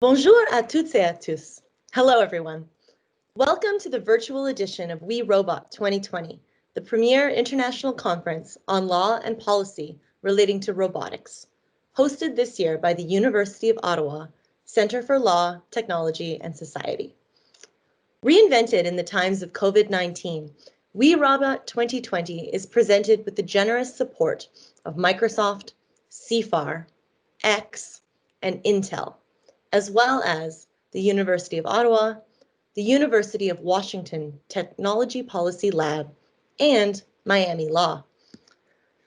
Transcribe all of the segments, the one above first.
Bonjour à toutes et à tous. Hello, everyone. Welcome to the virtual edition of We Robot 2020, the premier international conference on law and policy relating to robotics, hosted this year by the University of Ottawa Centre for Law, Technology and Society. Reinvented in the times of COVID-19, We Robot 2020 is presented with the generous support of Microsoft, CIFAR, X, and Intel, as well as the University of Ottawa, the University of Washington Technology Policy Lab, and Miami Law.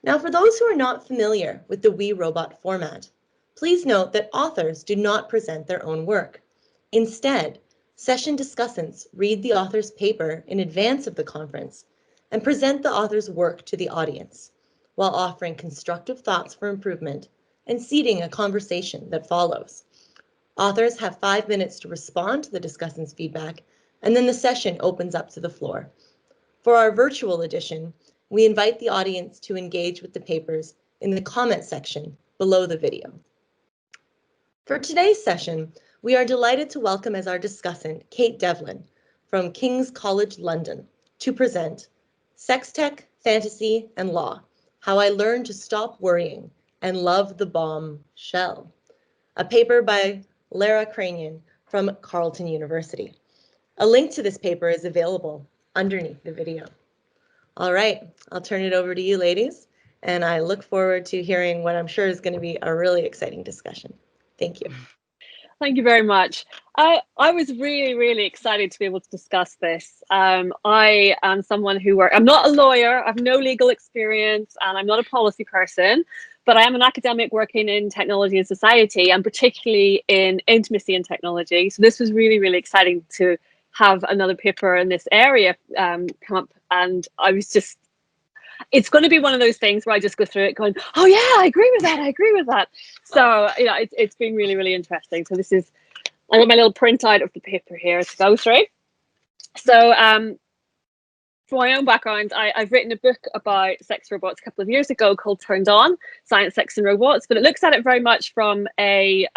Now, for those who are not familiar with the We Robot format, please note that authors do not present their own work. Instead, session discussants read the author's paper in advance of the conference and present the author's work to the audience, while offering constructive thoughts for improvement and seeding a conversation that follows. Authors have 5 minutes to respond to the discussant's feedback, and then the session opens up to the floor. For our virtual edition, we invite the audience to engage with the papers in the comment section below the video. For today's session, we are delighted to welcome as our discussant Kate Devlin from King's College London to present Sextech, Fantasy and Law, How I Learned to Stop Worrying and Love the Bomb Shell, a paper by Lara Cranian from Carleton University. A link to this paper is available underneath the video. All right, I'll turn it over to you, ladies, and I look forward to hearing what I'm sure is going to be a really exciting discussion. Thank you. Thank you very much. I was really excited to be able to discuss this. I am someone I'm not a lawyer, I have no legal experience, and I'm not a policy person, but I am an academic working in technology and society, and particularly in intimacy and technology. So this was really exciting to have another paper in this area come up, and I was just, it's going to be one of those things where I just go through it going, oh yeah, I agree with that. So yeah, it's been really interesting. So this is, I got my little printout of the paper here to go through. So for my own background, I've written a book about sex robots a couple of years ago called Turned On, Science, Sex and Robots, but it looks at it very much from a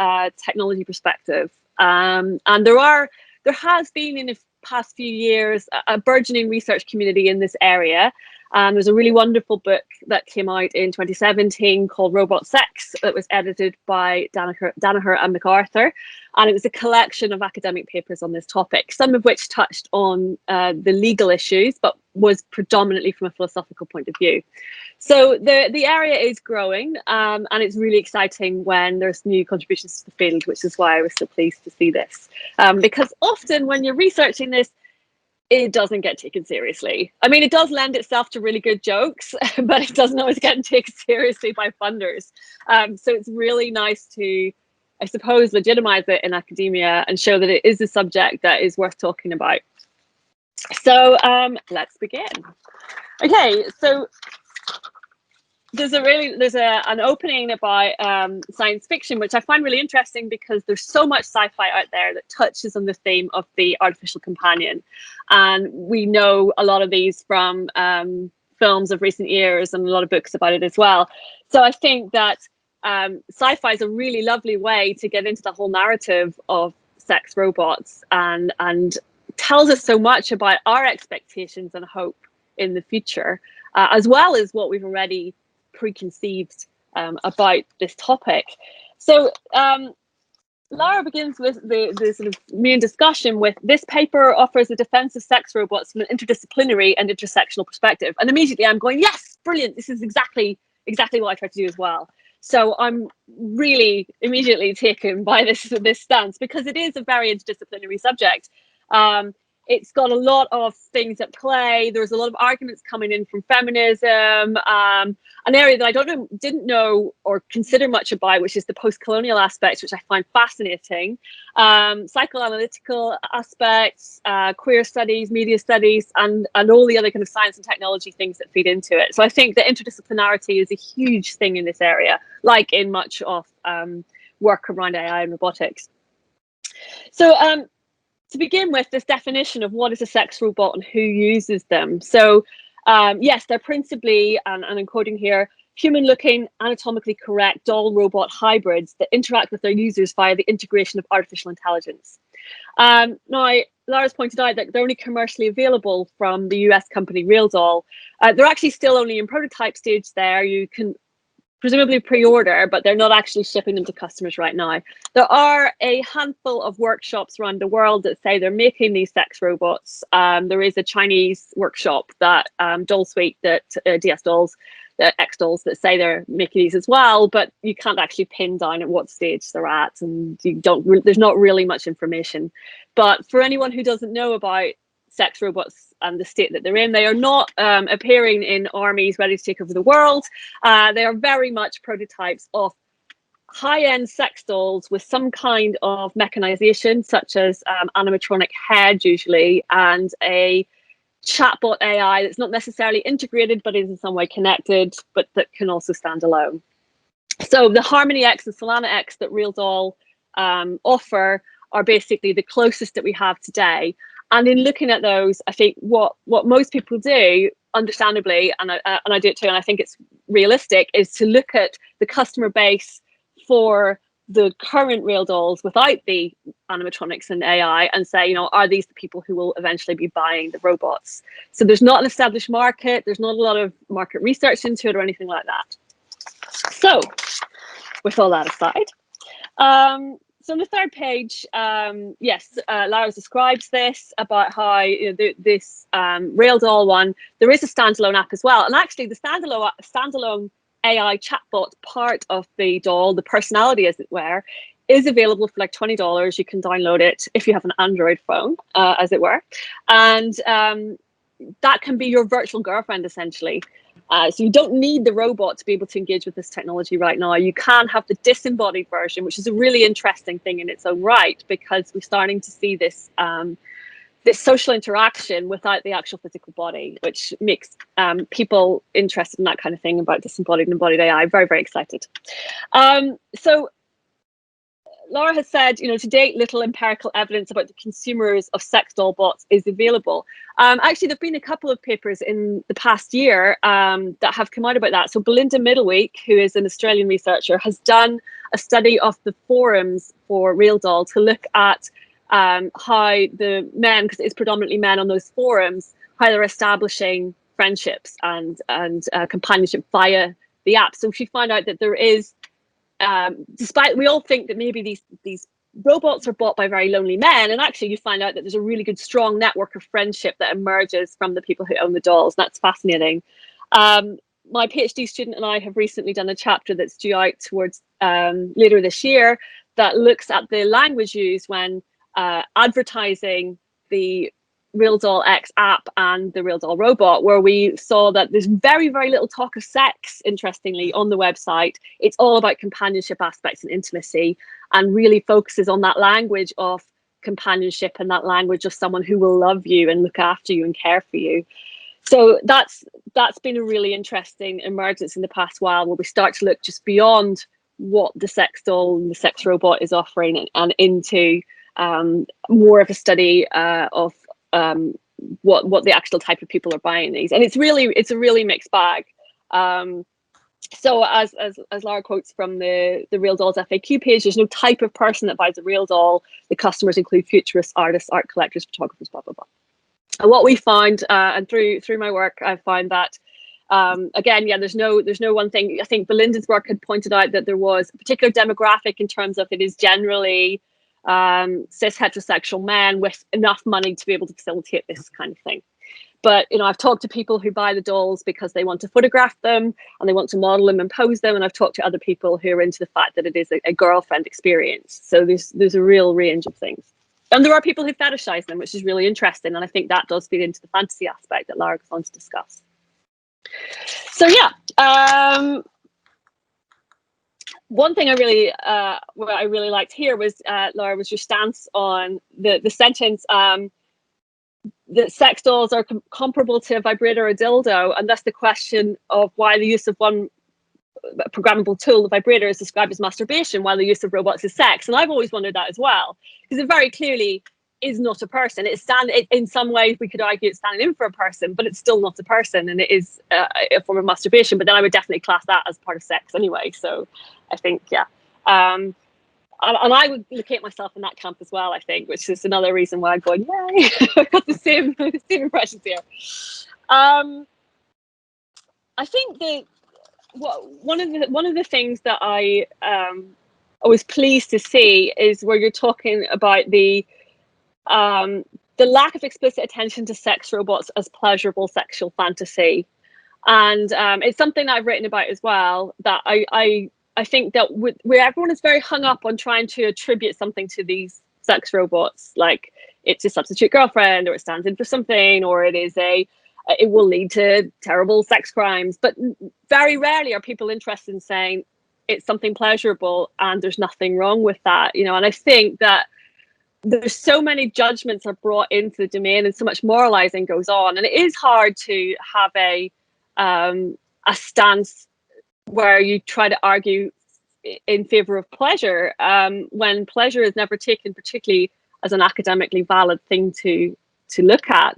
technology perspective. And there has been in the past few years a burgeoning research community in this area. There's a really wonderful book that came out in 2017 called Robot Sex that was edited by Danaher and MacArthur. And it was a collection of academic papers on this topic, some of which touched on the legal issues, but was predominantly from a philosophical point of view. So the area is growing, and it's really exciting when there's new contributions to the field, which is why I was so pleased to see this. Because often when you're researching this, it doesn't get taken seriously. I mean, it does lend itself to really good jokes, but it doesn't always get taken seriously by funders. So it's really nice to, I suppose, legitimize it in academia and show that it is a subject that is worth talking about. So let's begin. Okay, so there's an opening about science fiction, which I find really interesting because there's so much sci-fi out there that touches on the theme of the artificial companion. And we know a lot of these from films of recent years and a lot of books about it as well. So I think that sci-fi is a really lovely way to get into the whole narrative of sex robots and tells us so much about our expectations and hope in the future, as well as what we've already preconceived about this topic. So Lara begins with the sort of main discussion with, this paper offers a defense of sex robots from an interdisciplinary and intersectional perspective. And immediately I'm going, yes, brilliant. This is exactly what I try to do as well. So I'm really immediately taken by this stance because it is a very interdisciplinary subject. It's got a lot of things at play. There's a lot of arguments coming in from feminism, an area that I didn't know or consider much about, which is the post-colonial aspects, which I find fascinating. Psychoanalytical aspects, queer studies, media studies, and all the other kind of science and technology things that feed into it. So I think that interdisciplinarity is a huge thing in this area, like in much of work around AI and robotics. So to begin with, this definition of what is a sex robot and who uses them. So yes, they're principally, and I'm quoting here, human-looking, anatomically correct doll robot hybrids that interact with their users via the integration of artificial intelligence. Now, Lara's pointed out that they're only commercially available from the US company RealDoll. They're actually still only in prototype stage there. You can presumably pre-order, but they're not actually shipping them to customers right now. There are a handful of workshops around the world that say they're making these sex robots. There is a Chinese workshop that Doll Suite, that DS Dolls, X Dolls, that say they're making these as well, but you can't actually pin down at what stage they're at, and there's not really much information. But for anyone who doesn't know about sex robots and the state that they're in, they are not appearing in armies ready to take over the world. They are very much prototypes of high-end sex dolls with some kind of mechanization, such as animatronic head usually, and a chatbot AI that's not necessarily integrated but is in some way connected, but that can also stand alone. So the Harmony X and Solana X that RealDoll offer are basically the closest that we have today. And in looking at those, I think what most people do, understandably, and I do it too, and I think it's realistic, is to look at the customer base for the current RealDolls without the animatronics and AI and say, you know, are these the people who will eventually be buying the robots? So there's not an established market. There's not a lot of market research into it or anything like that. So with all that aside, so on the third page, yes, Lara describes this about how, you know, this RealDoll one, there is a standalone app as well. And actually the standalone AI chatbot part of the doll, the personality as it were, is available for like $20. You can download it if you have an Android phone, as it were. And that can be your virtual girlfriend, essentially. So you don't need the robot to be able to engage with this technology right now. You can have the disembodied version, which is a really interesting thing in its own right, because we're starting to see this this social interaction without the actual physical body, which makes people interested in that kind of thing about disembodied and embodied AI very, very excited. So Laura has said, you know, to date, little empirical evidence about the consumers of sex doll bots is available. Actually, there have been a couple of papers in the past year that have come out about that. So Belinda Middleweek, who is an Australian researcher, has done a study of the forums for RealDoll to look at how the men, because it's predominantly men on those forums, how they're establishing friendships and companionship via the app. So she found out that there is, despite we all think that maybe these robots are bought by very lonely men, and actually you find out that there's a really good strong network of friendship that emerges from the people who own the dolls. That's fascinating. My PhD student and I have recently done a chapter that's due out towards later this year that looks at the language used when advertising the RealDoll X app and the RealDoll robot, where we saw that there's very, very little talk of sex, interestingly, on the website. It's all about companionship aspects and intimacy, and really focuses on that language of companionship and that language of someone who will love you and look after you and care for you. So that's been a really interesting emergence in the past while, where we start to look just beyond what the sex doll and the sex robot is offering and into more of a study of what the actual type of people are buying these. And it's a really mixed bag. So as Lara quotes from the RealDoll's FAQ page, there's no type of person that buys a RealDoll. The customers include futurists, artists, art collectors, photographers, blah blah blah. And what we found, and through my work, I found that again, yeah, there's no one thing. I think Belinda's work had pointed out that there was a particular demographic in terms of it is generally cis heterosexual men with enough money to be able to facilitate this kind of thing. But, you know, I've talked to people who buy the dolls because they want to photograph them and they want to model them and pose them. And I've talked to other people who are into the fact that it is a girlfriend experience. So there's a real range of things. And there are people who fetishize them, which is really interesting. And I think that does feed into the fantasy aspect that Lara goes on to discuss. So, yeah. One thing I really liked here was, Laura, was your stance on the sentence that sex dolls are comparable to a vibrator or a dildo, and thus the question of why the use of one programmable tool, the vibrator, is described as masturbation, while the use of robots is sex. And I've always wondered that as well, because it very clearly is not a person. In some ways we could argue it's standing in for a person, but it's still not a person, and it is a form of masturbation. But then I would definitely class that as part of sex anyway. So I think, yeah. And I would locate myself in that camp as well, I think, which is another reason why I'm going, yay, I've got the same impressions here. I think that one of the things that I was pleased to see is where you're talking about the lack of explicit attention to sex robots as pleasurable sexual fantasy. And it's something that I've written about as well, that I think that where everyone is very hung up on trying to attribute something to these sex robots, like it's a substitute girlfriend, or it stands in for something, or it will lead to terrible sex crimes. But very rarely are people interested in saying it's something pleasurable and there's nothing wrong with that, you know. And I think that there's so many judgments are brought into the domain, and so much moralizing goes on, and it is hard to have a stance where you try to argue in favor of pleasure, when pleasure is never taken particularly as an academically valid thing to look at,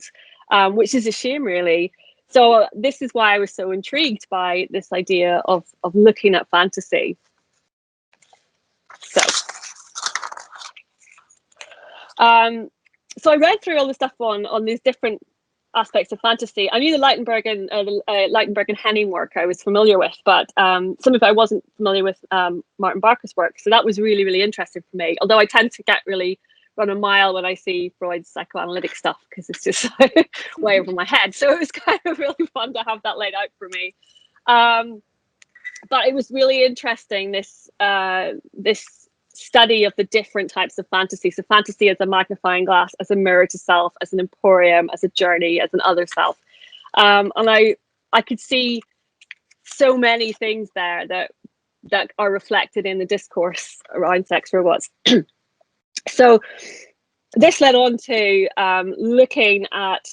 which is a shame, really. So this is why I was so intrigued by this idea of looking at fantasy. So I read through all the stuff on these different aspects of fantasy. I knew the Lightenberg and Henning work I was familiar with, but some of it I wasn't familiar with Martin Barker's work. So that was really, really interesting for me. Although I tend to get really run a mile when I see Freud's psychoanalytic stuff, because it's just way over my head. So it was kind of really fun to have that laid out for me. But it was really interesting, this study of the different types of fantasy. So fantasy as a magnifying glass, as a mirror to self, as an emporium, as a journey, as an other self. And I could see so many things there that are reflected in the discourse around sex robots. So this led on to looking at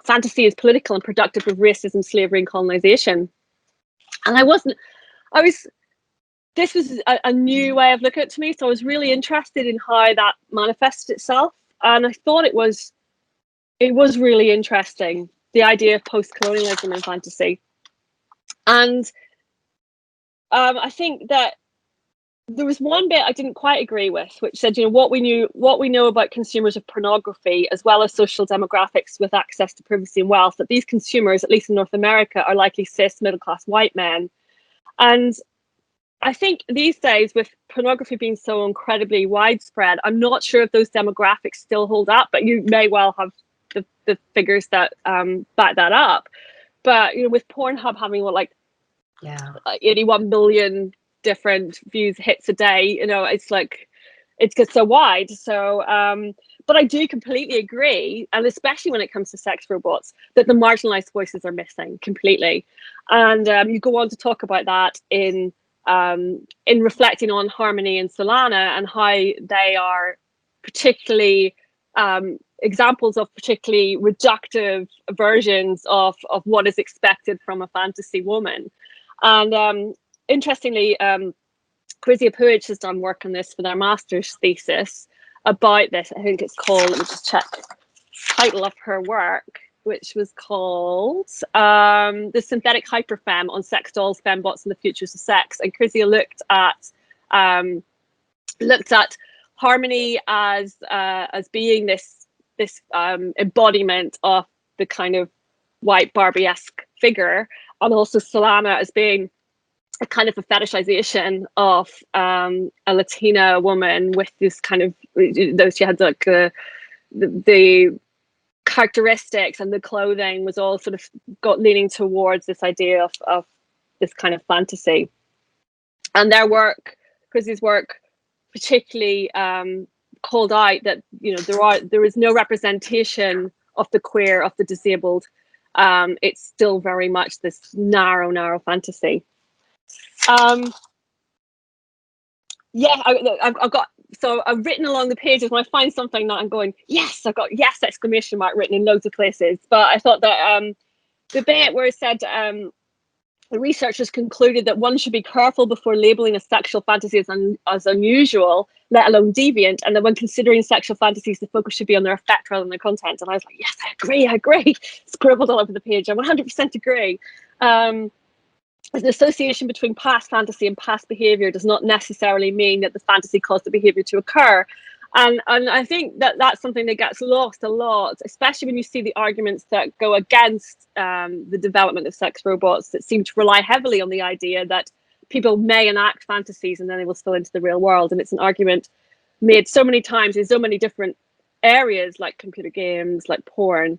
fantasy as political and productive of racism, slavery, and colonization. And this was a new way of looking at it to me. So I was really interested in how that manifested itself. And I thought it was really interesting, the idea of post-colonialism in fantasy. And I think that there was one bit I didn't quite agree with, which said, you know, what we know about consumers of pornography, as well as social demographics with access to privacy and wealth, that these consumers, at least in North America, are likely cis middle-class white men. And I think these days, with pornography being so incredibly widespread, I'm not sure if those demographics still hold up, but you may well have the figures that back that up. But, you know, with Pornhub having 81 billion different views, hits a day, you know, it's like, it's just so wide. So, but I do completely agree, and especially when it comes to sex robots, that the marginalized voices are missing completely. And you go on to talk about that in reflecting on Harmony and Solana, and how they are particularly examples of particularly reductive versions of what is expected from a fantasy woman. And interestingly, Krizia Puig has done work on this for their master's thesis about this. I think it's called, let me just check the title of her work, which was called The Synthetic Hyperfemme on Sex Dolls, Fembots and the Futures of Sex. And Krizia looked at Harmony as being this embodiment of the kind of white Barbie-esque figure, and also Solana as being a kind of a fetishization of a Latina woman with this kind of, though she had like the characteristics and the clothing was all sort of got leaning towards this idea of this kind of fantasy. And their work, Chrissy's work, particularly called out that, you know, there is no representation of the queer, of the disabled. It's still very much this narrow fantasy. Yeah, I've written along the pages. When I find something that I'm going, yes, I've got yes exclamation mark written in loads of places. But I thought that the bit where it said the researchers concluded that one should be careful before labeling a sexual fantasy as unusual, let alone deviant. And then when considering sexual fantasies, the focus should be on their effect rather than their content. And I was like, yes, I agree. Scribbled all over the page. I 100% agree. An association between past fantasy and past behavior does not necessarily mean that the fantasy caused the behavior to occur. And I think that that's something that gets lost a lot, especially when you see the arguments that go against the development of sex robots that seem to rely heavily on the idea that people may enact fantasies and then they will spill into the real world. And it's an argument made so many times in so many different areas, like computer games, like porn,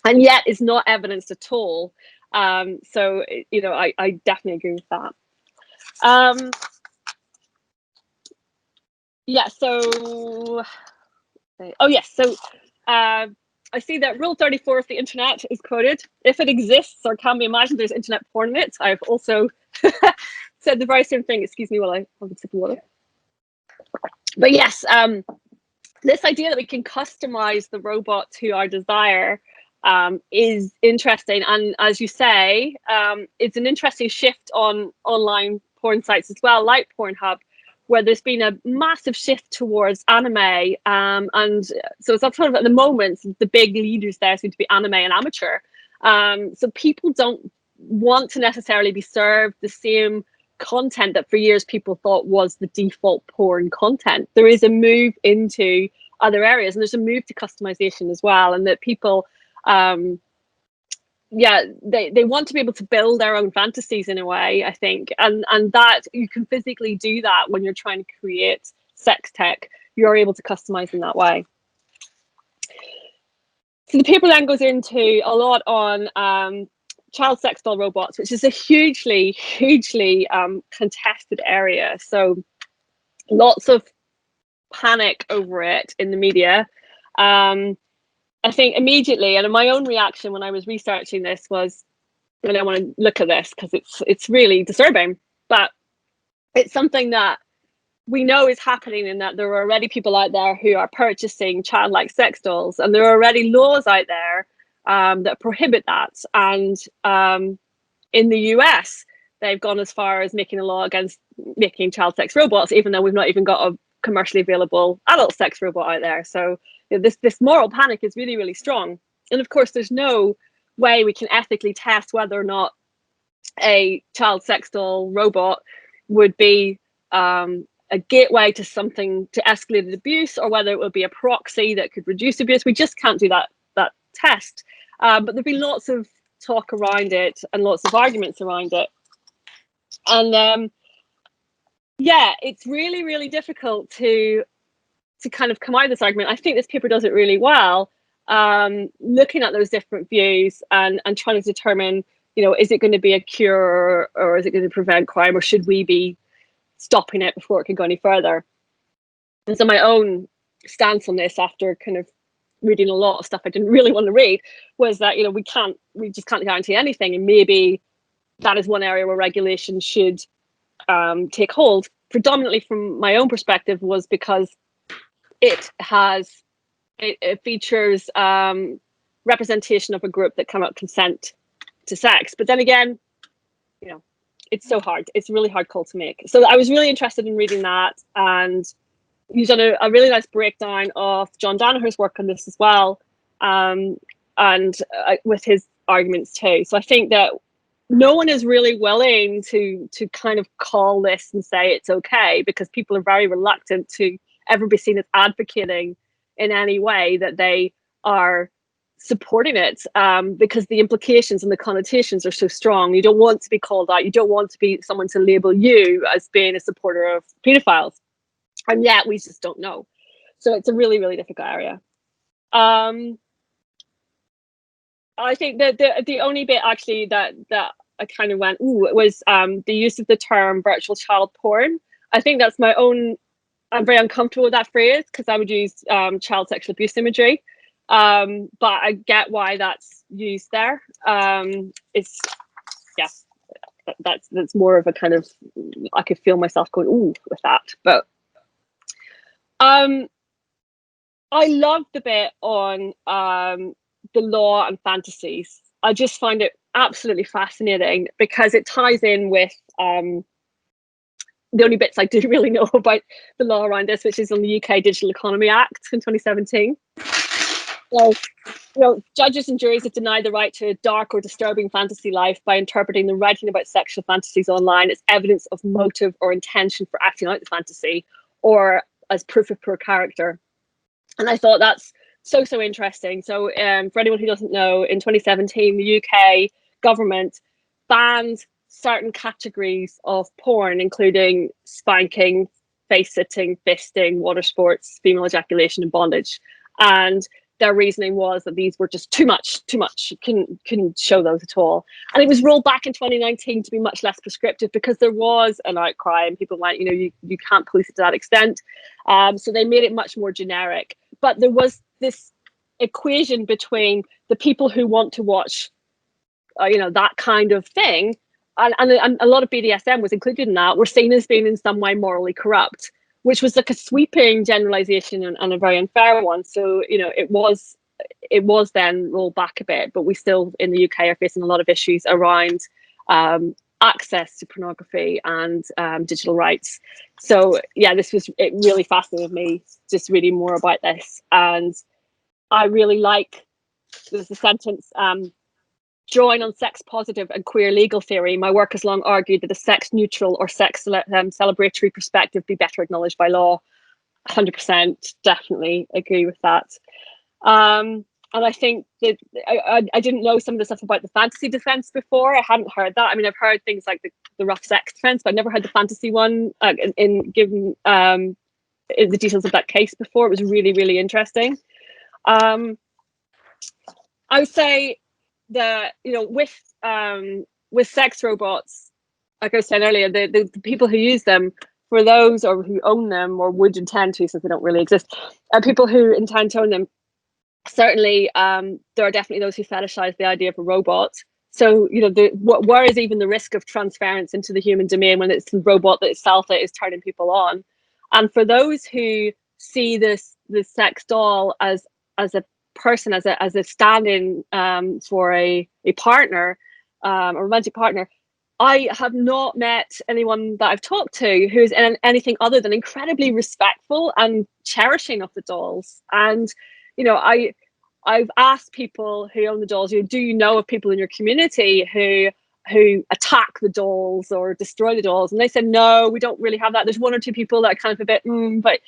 and yet is not evidenced at all. So, you know, I definitely agree with that. Yeah, so, oh yes, so I see that Rule 34 of the internet is quoted. If it exists or can be imagined, there's internet porn in it. I've also said the very same thing. Excuse me while I have a sip of water. But yes, this idea that we can customize the robot to our desire is interesting. And as you say, it's an interesting shift on online porn sites as well, like Pornhub, where there's been a massive shift towards anime. And so it's sort of at the moment, the big leaders there seem to be anime and amateur. So people don't want to necessarily be served the same content that for years people thought was the default porn content. There is a move into other areas, and there's a move to customization as well, and that people they want to be able to build their own fantasies in a way, I think, and that you can physically do that when you're trying to create sex tech. You're able to customize in that way. So the paper then goes into a lot on child sex doll robots, which is a hugely contested area. So lots of panic over it in the media. I think immediately, and my own reaction when I was researching this was, I don't want to look at this because it's really disturbing, but it's something that we know is happening, in that there are already people out there who are purchasing childlike sex dolls, and there are already laws out there that prohibit that. And in the US, they've gone as far as making a law against making child sex robots, even though we've not even got a commercially available adult sex robot out there. So you know, this moral panic is really strong. And of course, there's no way we can ethically test whether or not a child sex doll robot would be a gateway to something, to escalated abuse, or whether it would be a proxy that could reduce abuse. We just can't do that test. But there've been lots of talk around it and lots of arguments around it. And yeah, it's really difficult to kind of come out of this argument. I think this paper does it really well, looking at those different views and trying to determine, you know, is it going to be a cure, or is it going to prevent crime, or should we be stopping it before it can go any further? And so my own stance on this, after kind of reading a lot of stuff I didn't really want to read, was that, you know, we just can't guarantee anything, and maybe that is one area where regulation should take hold. Predominantly from my own perspective, was because it features representation of a group that cannot consent to sex. But then again, you know, it's so hard. It's a really hard call to make. So I was really interested in reading that, and you've done a really nice breakdown of John Danaher's work on this as well, and with his arguments too. So I think that no one is really willing to kind of call this and say it's okay, because people are very reluctant to ever be seen as advocating in any way that they are supporting it, because the implications and the connotations are so strong. You don't want to be called out. You don't want to be someone to label you as being a supporter of pedophiles, and yet we just don't know. So it's a really difficult area. I think that the only bit actually that I kind of went, ooh, it was the use of the term virtual child porn. I think that's my own. I'm very uncomfortable with that phrase, because I would use child sexual abuse imagery. But I get why that's used there. It's, yeah, that's more of a kind of, I could feel myself going, ooh, with that. But I love the bit on the law and fantasies. I just find it absolutely fascinating, because it ties in with the only bits I do really know about the law around this, which is on the UK Digital Economy Act in 2017. So, judges and juries have denied the right to a dark or disturbing fantasy life by interpreting the writing about sexual fantasies online as evidence of motive or intention for acting out the fantasy, or as proof of poor character. And I thought that's so interesting. So for anyone who doesn't know, in 2017, the UK government banned certain categories of porn, including spanking, face-sitting, fisting, water sports, female ejaculation, and bondage. And their reasoning was that these were just too much. Couldn't show those at all. And it was rolled back in 2019 to be much less prescriptive, because there was an outcry and people went, you can't police it to that extent. So they made it much more generic. But there was this equation between the people who want to watch, that kind of thing, and a lot of BDSM was included in that, were seen as being in some way morally corrupt, which was like a sweeping generalization and a very unfair one. So, it was then rolled back a bit, but we still in the UK are facing a lot of issues around access to pornography and digital rights. So yeah, it really fascinated me just reading more about this. And I really like, there's a sentence, drawing on sex positive and queer legal theory, my work has long argued that a sex neutral or sex celebratory perspective be better acknowledged by law. 100% definitely agree with that. And I think that I didn't know some of the stuff about the fantasy defense before. I hadn't heard that. I mean, I've heard things like the rough sex defense, but I never heard the fantasy one given in the details of that case before. It was really, really interesting. I would say that, with sex robots, like I was saying earlier, the people who use them, for those or who own them or would intend to, since they don't really exist, people who intend to own them, certainly there are definitely those who fetishize the idea of a robot. So, where is even the risk of transference into the human domain when it's the robot that itself that is turning people on? And for those who see the sex doll as a person, as a stand-in for a partner, a romantic partner, I have not met anyone that I've talked to who's anything other than incredibly respectful and cherishing of the dolls. And I've asked people who own the dolls, do you know of people in your community who attack the dolls or destroy the dolls? And they said, no, we don't really have that. There's one or two people that are kind of a bit, but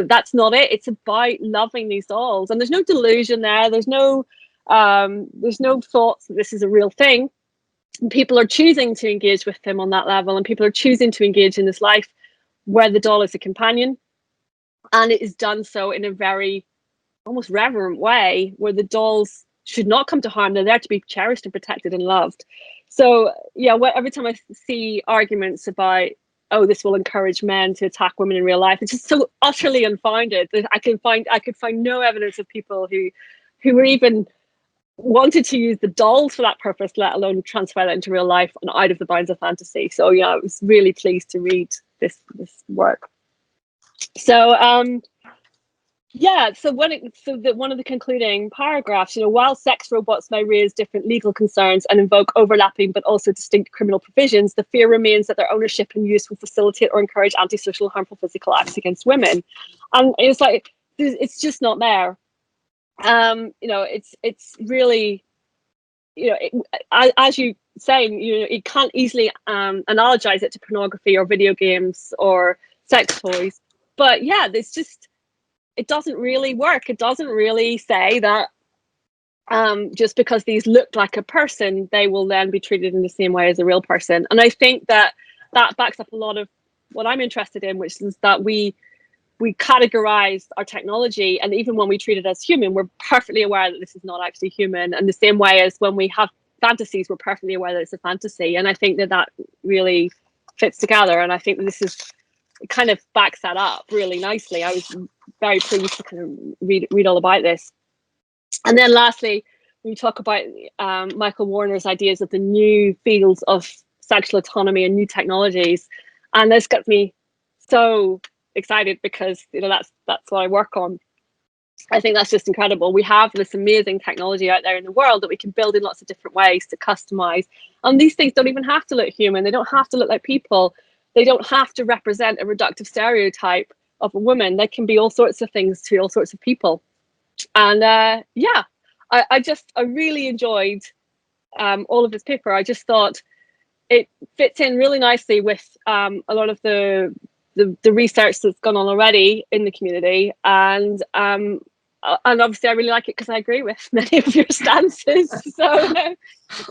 that's not it. It's about loving these dolls, and there's no delusion there. There's no thoughts that this is a real thing. And people are choosing to engage with them on that level, and people are choosing to engage in this life where the doll is a companion, and it is done so in a very almost reverent way, where the dolls should not come to harm. They're there to be cherished and protected and loved. So yeah, every time I see arguments about, this will encourage men to attack women in real life, it's just so utterly unfounded that I could find no evidence of people who were even wanted to use the dolls for that purpose, let alone transfer that into real life and out of the bounds of fantasy. So yeah, I was really pleased to read this work. So one of the concluding paragraphs, while sex robots may raise different legal concerns and invoke overlapping but also distinct criminal provisions, the fear remains that their ownership and use will facilitate or encourage antisocial, harmful physical acts against women. And it's like, it's just not there. It's really, as you saying, you can't easily analogize it to pornography or video games or sex toys. But yeah, it doesn't really work. It doesn't really say that just because these look like a person, they will then be treated in the same way as a real person. And I think that backs up a lot of what I'm interested in, which is that we categorize our technology, and even when we treat it as human, we're perfectly aware that this is not actually human. And the same way as when we have fantasies, we're perfectly aware that it's a fantasy. And I think that really fits together. And I think it kind of backs that up really nicely. I was very pleased to kind of read all about this. And then lastly, we talk about Michael Warner's ideas of the new fields of sexual autonomy and new technologies. And this got me so excited because that's what I work on. I think that's just incredible. We have this amazing technology out there in the world that we can build in lots of different ways to customize. And these things don't even have to look human. They don't have to look like people. they don't have to represent a reductive stereotype of a woman. They can be all sorts of things to all sorts of people. And yeah, I really enjoyed all of this paper. I just thought it fits in really nicely with a lot of the research that's gone on already in the community, and obviously I really like it because I agree with many of your stances. So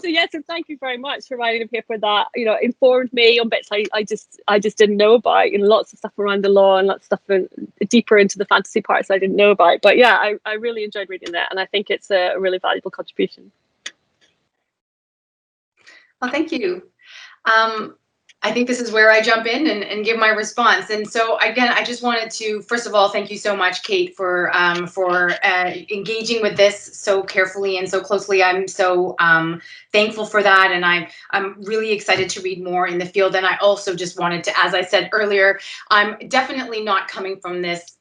yes, and thank you very much for writing a paper that, you know, informed me on bits I just didn't know about, you know, lots of stuff around the law and lots of stuff deeper into the fantasy parts I didn't know about. But yeah, I really enjoyed reading that, and I think it's a really valuable contribution. Well, thank you. I think this is where I jump in and give my response. And so again, I just wanted to, first of all, thank you so much, Kate, for engaging with this so carefully and so closely. I'm so thankful for that, and I'm really excited to read more in the field. And I also just wanted to, as I said earlier, I'm definitely not coming from this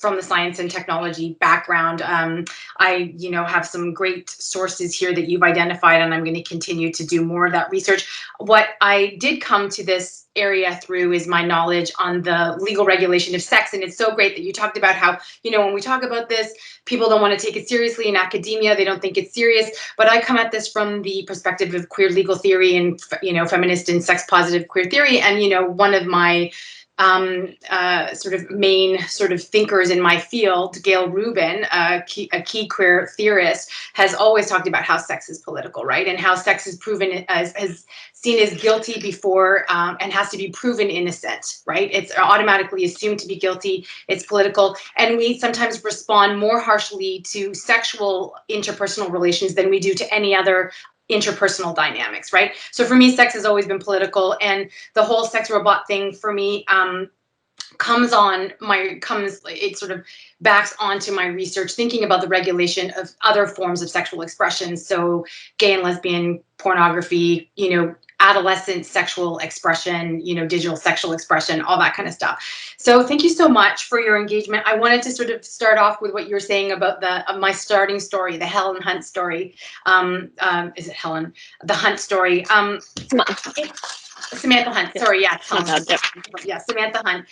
from the science and technology background. I, you know, have some great sources here that you've identified, and I'm going to continue to do more of that research. What I did come to this area through is my knowledge on the legal regulation of sex. And it's so great that you talked about how, you know, when we talk about this, people don't want to take it seriously in academia. They don't think it's serious. But I come at this from the perspective of queer legal theory and, you know, feminist and sex positive queer theory. And, you know, one of my sort of main sort of thinkers in my field, Gail Rubin, a key queer theorist, has always talked about how sex is political, right? And how sex is proven as seen as guilty before and has to be proven innocent, right? It's automatically assumed to be guilty. It's political. And we sometimes respond more harshly to sexual interpersonal relations than we do to any other interpersonal dynamics, right? So for me, sex has always been political, and the whole sex robot thing for me it sort of backs onto my research, thinking about the regulation of other forms of sexual expression. So gay and lesbian pornography, you know, adolescent sexual expression, you know, digital sexual expression, all that kind of stuff. So thank you so much for your engagement. I wanted to sort of start off with what you were saying about my starting story, the Helen Hunt story. Is it Helen? The Hunt story. Samantha Hunt. Sorry, yeah, Helen. Yeah, Samantha Hunt.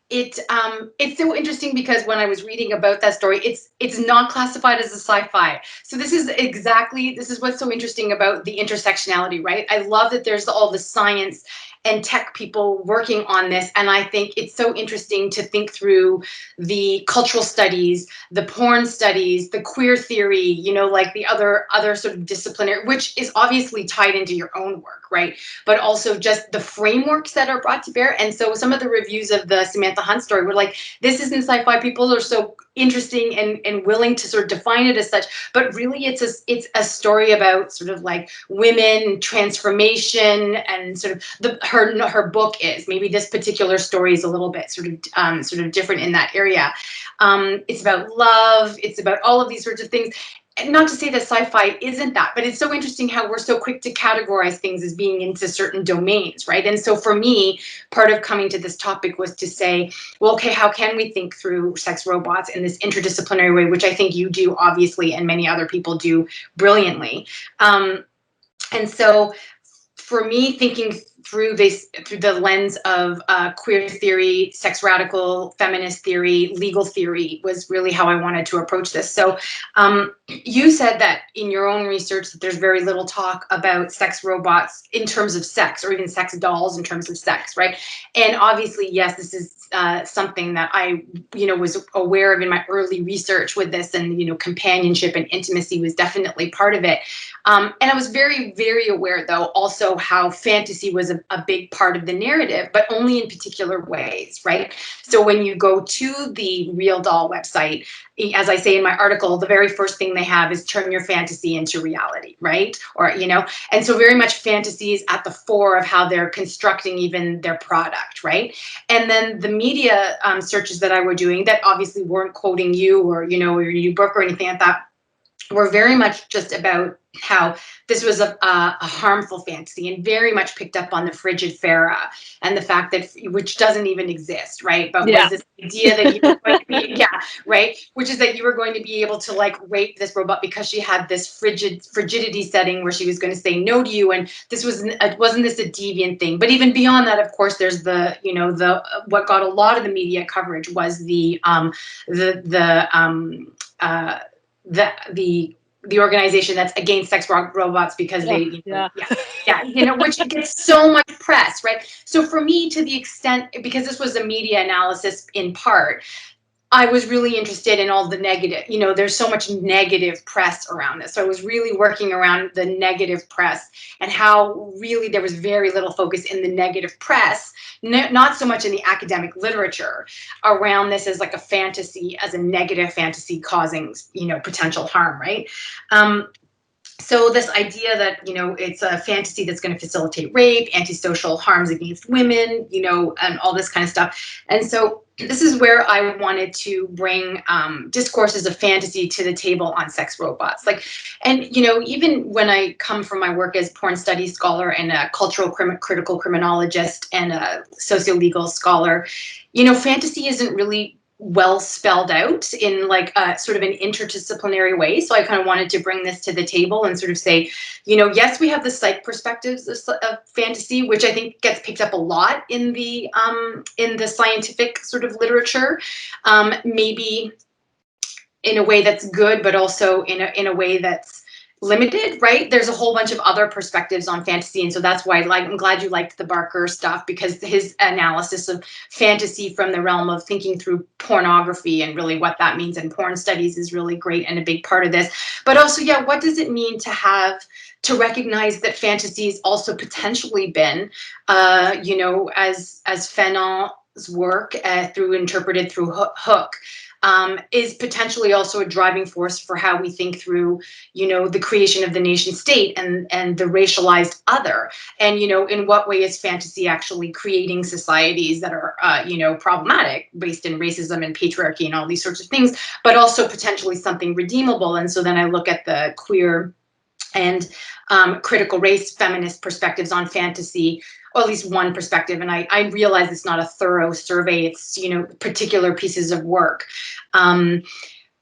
It's so interesting because when I was reading about that story, it's not classified as a sci-fi. So this is what's so interesting about the intersectionality, right? I love that there's all the science and tech people working on this, and I think it's so interesting to think through the cultural studies, the porn studies, the queer theory, you know, like the other sort of disciplinary, which is obviously tied into your own work, right? But also just the frameworks that are brought to bear. And so some of the reviews of the Samantha Hunt story were like, this isn't sci-fi. People are so interesting and willing to sort of define it as such, but really it's a story about sort of like women, transformation, and sort of her book is, maybe this particular story is a little bit sort of different in that area. It's about love, it's about all of these sorts of things. And not to say that sci-fi isn't that, but it's so interesting how we're so quick to categorize things as being into certain domains, right? And so for me, part of coming to this topic was to say, well, okay, how can we think through sex robots in this interdisciplinary way, which I think you do, obviously, and many other people do brilliantly. And so for me, thinking through the lens of queer theory, sex radical, feminist theory, legal theory was really how I wanted to approach this. So you said that in your own research that there's very little talk about sex robots in terms of sex, or even sex dolls in terms of sex, right? And obviously, yes, this is something that I, you know, was aware of in my early research with this, and, you know, companionship and intimacy was definitely part of it. And I was very, very aware, though, also how fantasy was a big part of the narrative, but only in particular ways, right? So when you go to the Real Doll website, as I say in my article, the very first thing they have is turn your fantasy into reality, right? Or, you know, and so very much fantasy is at the fore of how they're constructing even their product, right? And then the media searches that I were doing that obviously weren't quoting you or, you know, your new book or anything like that, were very much just about how this was a harmful fantasy, and very much picked up on the frigid phara and the fact that, which doesn't even exist, right? But was this idea that you were going to be, right? Which is that you were going to be able to like rape this robot because she had this frigidity setting where she was going to say no to you, and this wasn't this a deviant thing? But even beyond that, of course, there's the, you know, the what got a lot of the media coverage was the organization that's against sex robots because they, you know, you know, which gets so much press, right? So for me, to the extent, because this was a media analysis in part, I was really interested in all the negative, you know, there's so much negative press around this. So I was really working around the negative press and how really there was very little focus in the negative press, not so much in the academic literature around this as like a fantasy, as a negative fantasy causing, you know, potential harm, right? So this idea that, you know, it's a fantasy that's going to facilitate rape, antisocial harms against women, you know, and all this kind of stuff. And so this is where I wanted to bring discourses of fantasy to the table on sex robots. Like, and, you know, even when I come from my work as porn studies scholar and a cultural critical criminologist and a socio-legal scholar, you know, fantasy isn't really well spelled out in like a sort of an interdisciplinary way. So I kind of wanted to bring this to the table and sort of say, you know, yes, we have the psych perspectives of fantasy, which I think gets picked up a lot in the scientific sort of literature, maybe in a way that's good, but also in a way that's limited, right? There's a whole bunch of other perspectives on fantasy, and so that's why I'm glad you liked the Barker stuff, because his analysis of fantasy from the realm of thinking through pornography and really what that means in porn studies is really great and a big part of this. But also, yeah, what does it mean to recognize that fantasy has also potentially been, you know, as Fanon's work interpreted through Hook, is potentially also a driving force for how we think through, you know, the creation of the nation state and the racialized other. And, you know, in what way is fantasy actually creating societies that are, you know, problematic, based in racism and patriarchy and all these sorts of things, but also potentially something redeemable. And so then I look at the queer and critical race feminist perspectives on fantasy, or at least one perspective. And I realize it's not a thorough survey, it's, you know, particular pieces of work. But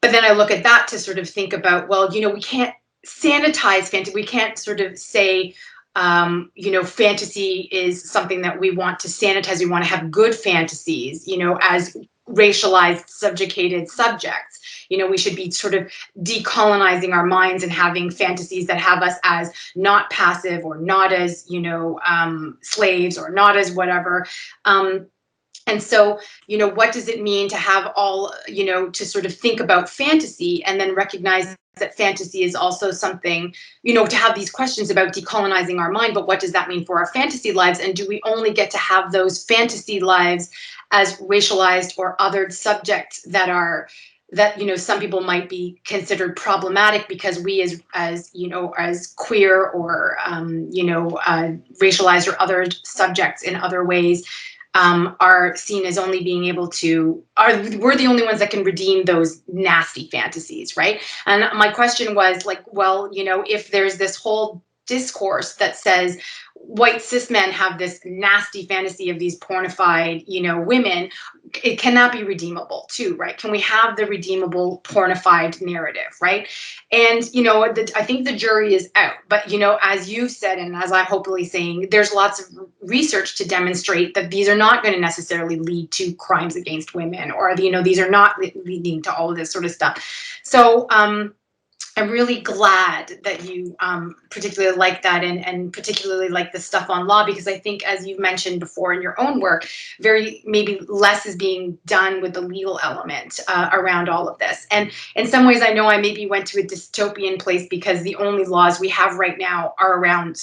then I look at that to sort of think about, well, you know, we can't sanitize fantasy. We can't sort of say, you know, fantasy is something that we want to sanitize. We want to have good fantasies, you know, as racialized, subjugated subjects. You know, we should be sort of decolonizing our minds and having fantasies that have us as not passive or not as, you know, slaves or not as whatever. And so, you know, what does it mean to have all, you know, to sort of think about fantasy and then recognize that fantasy is also something, you know, to have these questions about decolonizing our mind, but what does that mean for our fantasy lives? And do we only get to have those fantasy lives as racialized or othered subjects that, you know, some people might be considered problematic because we as you know, as queer or, you know, racialized or othered subjects in other ways, are seen as only being able to, we're the only ones that can redeem those nasty fantasies, right? And my question was like, well, you know, if there's this whole discourse that says white cis men have this nasty fantasy of these pornified, you know, women, it cannot be redeemable too, right? Can we have the redeemable pornified narrative, right? And, you know, I think the jury is out, but, you know, as you've said, and as I'm hopefully saying, there's lots of research to demonstrate that these are not going to necessarily lead to crimes against women, or, you know, these are not leading to all of this sort of stuff. So, I'm really glad that you particularly like that, and particularly like the stuff on law, because I think, as you've mentioned before in your own work, maybe less is being done with the legal element around all of this. And in some ways, I know I maybe went to a dystopian place because the only laws we have right now are around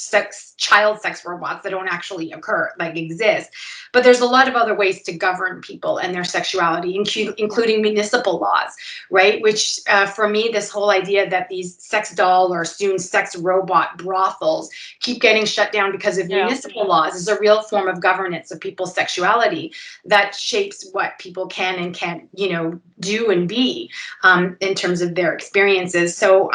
child sex robots that don't actually exist. But there's a lot of other ways to govern people and their sexuality, including municipal laws, right? Which for me, this whole idea that these sex doll or soon sex robot brothels keep getting shut down because of municipal laws is a real form of governance of people's sexuality that shapes what people can and can't, you know, do and be in terms of their experiences. So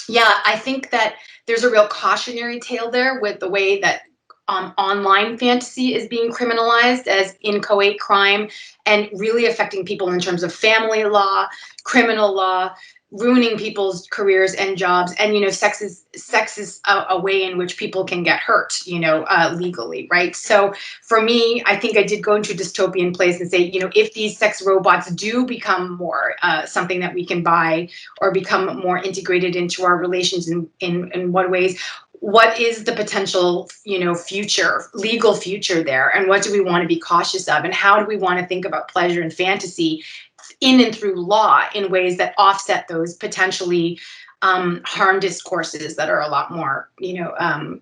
Yeah, I think that there's a real cautionary tale there with the way that online fantasy is being criminalized as inchoate crime and really affecting people in terms of family law, criminal law, ruining people's careers and jobs. And sex is a way in which people can get hurt, legally, right? So for me, I think I did go into a dystopian place and say, if these sex robots do become more something that we can buy or become more integrated into our relations, in what ways, what is the potential, legal future there, and what do we want to be cautious of, and how do we want to think about pleasure and fantasy in and through law in ways that offset those potentially harm discourses that are a lot more,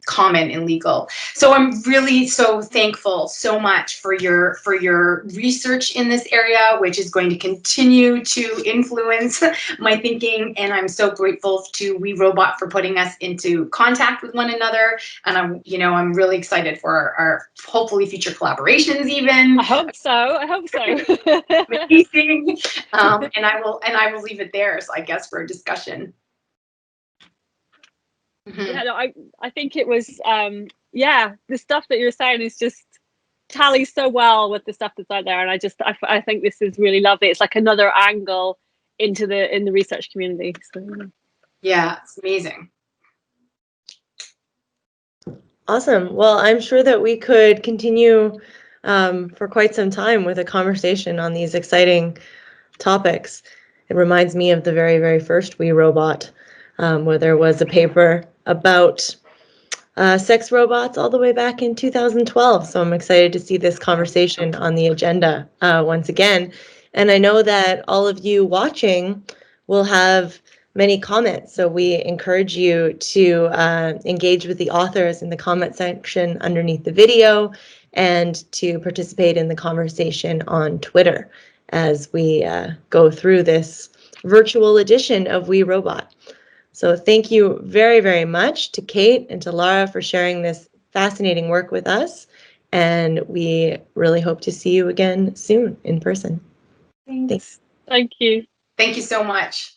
common in legal. So I'm really so thankful so much for your research in this area, which is going to continue to influence my thinking. And I'm so grateful to We Robot for putting us into contact with one another. And I'm really excited for our hopefully future collaborations even. I hope so. Amazing. And I will leave it there, so I guess, for a discussion. Yeah, no, I think it was the stuff that you're saying is just tallies so well with the stuff that's out there, and I think this is really lovely. It's like another angle in the research community. So, yeah, it's amazing. Awesome. Well, I'm sure that we could continue for quite some time with a conversation on these exciting topics. It reminds me of the very, very first We Robot, where there was a paper about sex robots all the way back in 2012. So I'm excited to see this conversation on the agenda once again. And I know that all of you watching will have many comments. So we encourage you to engage with the authors in the comment section underneath the video and to participate in the conversation on Twitter as we go through this virtual edition of We Robot. So thank you very, very much to Kate and to Lara for sharing this fascinating work with us. And we really hope to see you again soon in person. thanks. Thank you. Thank you so much.